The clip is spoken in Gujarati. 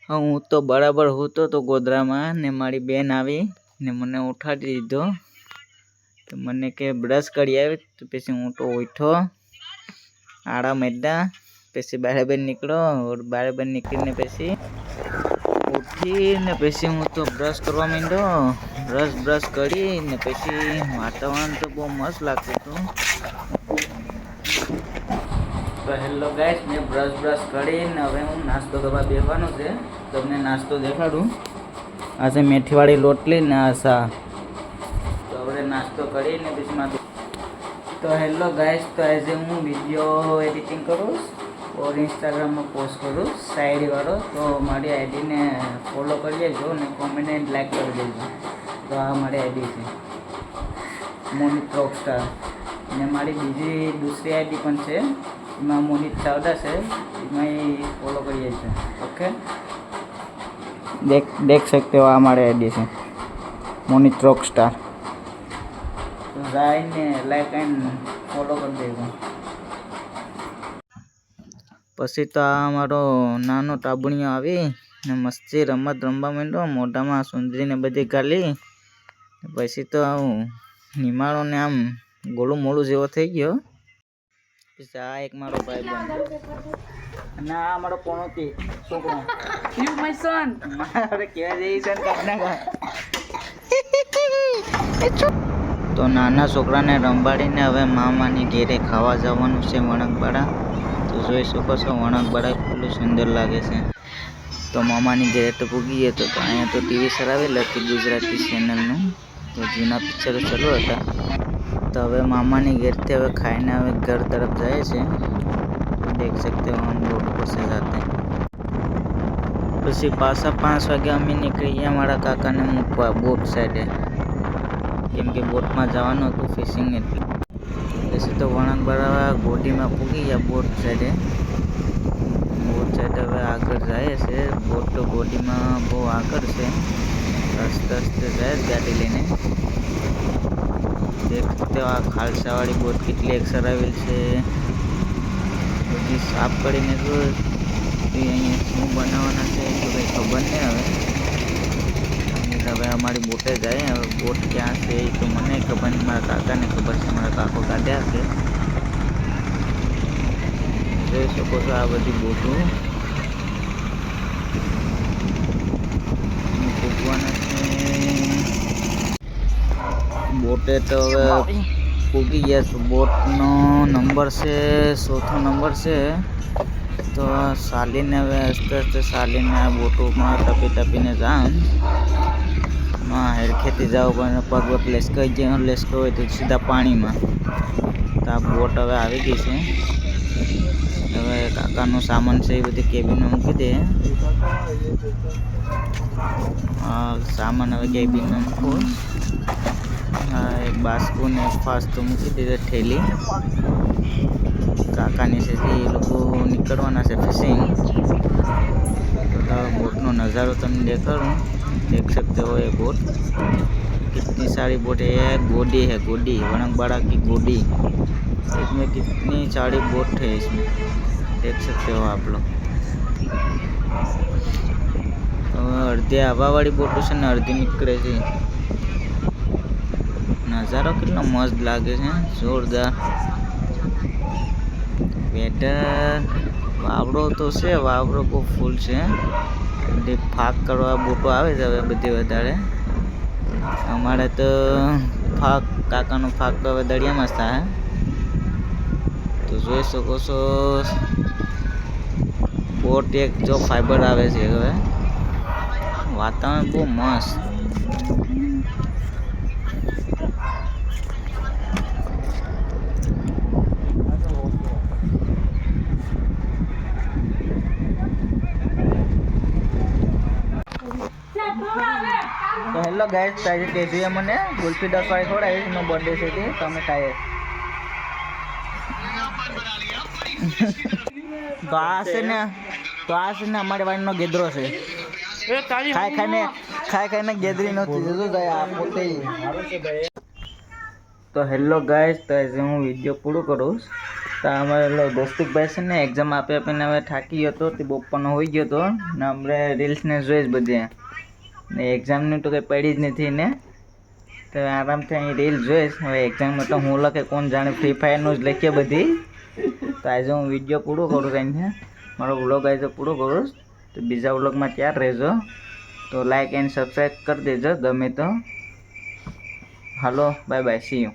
હું તો બરાબર હતો તો ગોદરામાં ને મારી બેન આવી ને મને ઉઠાડી દીધો તો મને કે બ્રશ કરી આવે તો પછી હું તો ઉઠો આડા મેડા પછી બહાર નીકળો બહાર નીકળીને પછી ઉઠીને પછી હું તો બ્રશ કરવા માંડ્યો બ્રશ કરીને પછી વાતાવરણ તો બહુ મસ્ત લાગતું હતું. તો હેલો ગાઈસ, મેં બ્રશ કરીને હવે હું નાસ્તો કરવા બેસવાનો છે. તમને નાસ્તો દેખાડું. આ છે મેથીવાળી રોટલી ને આ સા. તો હવે નાસ્તો કરીને પછી તો હેલો ગાઈસ, તો આજે હું વિડીયો એડિટિંગ કરું और इंस्टाग्राम में पोस्ट करूँ शायरी वालों. तो मारी आईडी ने फॉलो कर लेजो ने कमेंट एंड लाइक कर देजो. तो आ मारी आईडी है मोनित रॉकस्टार ने मारी बीजी दूसरी आईडी पण है एम मोनित चावड़ा से एम फॉलो करिए छे. ओके, देख सकते हो आ मारी आईडी है मोनित रॉकस्टार. तो जाइने लाइक एंड फॉलो कर देजो. પછી તો આ મારો નાનો ટાબુણીઓ આવી ને મસ્તી રમત રમવા માંડ્યો. મોઢામાં સુંદરીને બધી ગાલી. પછી તો આવું નિમાળો ને આમ ગોળું મોળું જેવો થઈ ગયો. પછી આ એક મારો ભાઈ બન અને આ મારો પોણોતી છોકરો. You my son. મારે કેવા જેવી સન કાપના તો નાના છોકરાને રંબાડીને હવે મામાની ઘેરે ખાવા જવાનું છે વણકબાડા. તો જોઈ શકો છો વણકબાડા કેટલું સુંદર લાગે છે. તો મામાની ઘેરે તો પૂગી ગયો તો અહીંયા તો ટીવી સરાવેલ હતી ગુજરાતી ચેનલનું. તો જૂના પિક્ચરો ચાલુ હતા. તો હવે મામાની ઘેરથી હવે ખાઈને હવે ઘર તરફ જાય છે. તો દેખ सकते हो हम रोड पर से जाते हैं. પછી પાછા 5 વાગે અમે નીકળી ગયા મારા કાકાને મૂકવા બોટ સાઈડે, કેમ કે બોટમાં જવાનું હતું ફિશિંગ એટલે. પછી તો વણકબાડા ગોડીમાં પૂગી ગયા બોટ સાઈડે. બોટ સાઈડ હવે આગળ જાય છે. બોટ તો ગોડીમાં બહુ આગળ છે. રસ્તે જાય ગાડી લઈને. દેખતે આ ખાલસાવાળી બોટ કેટલી એકસરાવેલ છે. બધી સાફ કરીને તો અહીંયા શું બનાવવાના છે તો કંઈ ખબર નહીં. હવે અમારી બોટે જાય. હવે બોટ ક્યાં છે એ તો મને ખબર નહીં, મારા કાકાને ખબર છે. મારા કાકો કાઢ્યા છે. જોઈ શકો છો આ બધી બોટો પૂગવાના છે. બોટે તો હવે પૂગી ગયા છે. બોટનો નંબર છે 100 નંબર છે. તો ચાલીને હવે આસ્તે ચાલીને આ બોટોમાં ટપીને જામ. હેરખેથી જાવ પણ પગ લેસકાઈ જાય, લેસકો હોય તો સીધા પાણીમાં. તો આ બોટ હવે આવી ગઈ છે. હવે કાકાનો સામાન છે એ બધી કેબિનમાં મૂકી દે. સામાન હવે કેબિનમાં મૂકો. એક બાસ્કુ ને ફાસ્ટ તો મૂકી દીધે ઠેલી. કાકાની છે એ લોકો નીકળવાના છે ફિશિંગ. તો બોટનો નज़ारो તમને દેખાડું. देख सकते हो ये बोट कितनी सारी बोट है. गोडी है गोडी, वणकबाड़ा की गोडी. इसमें कितनी सारी बोट है इसमें, देख सकते हो आप लोग. अर्धी हवावाड़ी बोटो છે ને અડધી નીકળે છે. નજારો કેટલો મસ્ત લાગે છે, જોરદાર. વેધર વાવડો તો છે, વાવડો બહુ ફૂલ છે. ફાક કરવા બોટો આવે છે હવે બધી વધારે. અમારે તો ફાક કાકાનો ફાક તો હવે દરિયામાં જ થાય. તો જોઈ શકો છો બોટ એક જો ફાઈબર આવે છે. હવે વાતાવરણ બહુ મસ્ત. તો હેલો ગાઈસ, આજે તેજુએ મને ગુલ્ફી 10 વાળી ખવડાવી. એનો બર્થડે છે તે તમે ખાઈએ. તો આ છે ને અમારી વાડીનો ગેદરો છે. ખાઈ ખાઈને ગેદરી નહોતી જતું જાય આ પોતે. તો હેલો ગાઈસ, તો આજે હું વિડીયો પૂરો કરું. તો અમારે દોસ્તિકભાઈ છે ને એક્ઝામ આપી આપીને હવે થાકી ગયો હતો, તે બપોરનો હોઈ ગયો હતો ને આપણે રીલ્સને જોઈશ બધે ને એક્ઝામની તો કંઈ પડી જ નથી ને, તો આરામથી અહીં રીલ જોઈશ. હવે એક્ઝામમાં તો હું લખે કોણ જાણે, ફ્રી ફાયરનું જ લખીએ બધી. તો આજે હું વિડીયો પૂરો કરું કંઈ મારો વ્લોગ આજે પૂરો કરું. તો બીજા વ્લોગમાં ત્યાર રહેજો. તો લાઈક એન્ડ સબસ્ક્રાઈબ કરી દેજો ગમે તો. હાલો, બાય બાય, સી યુ.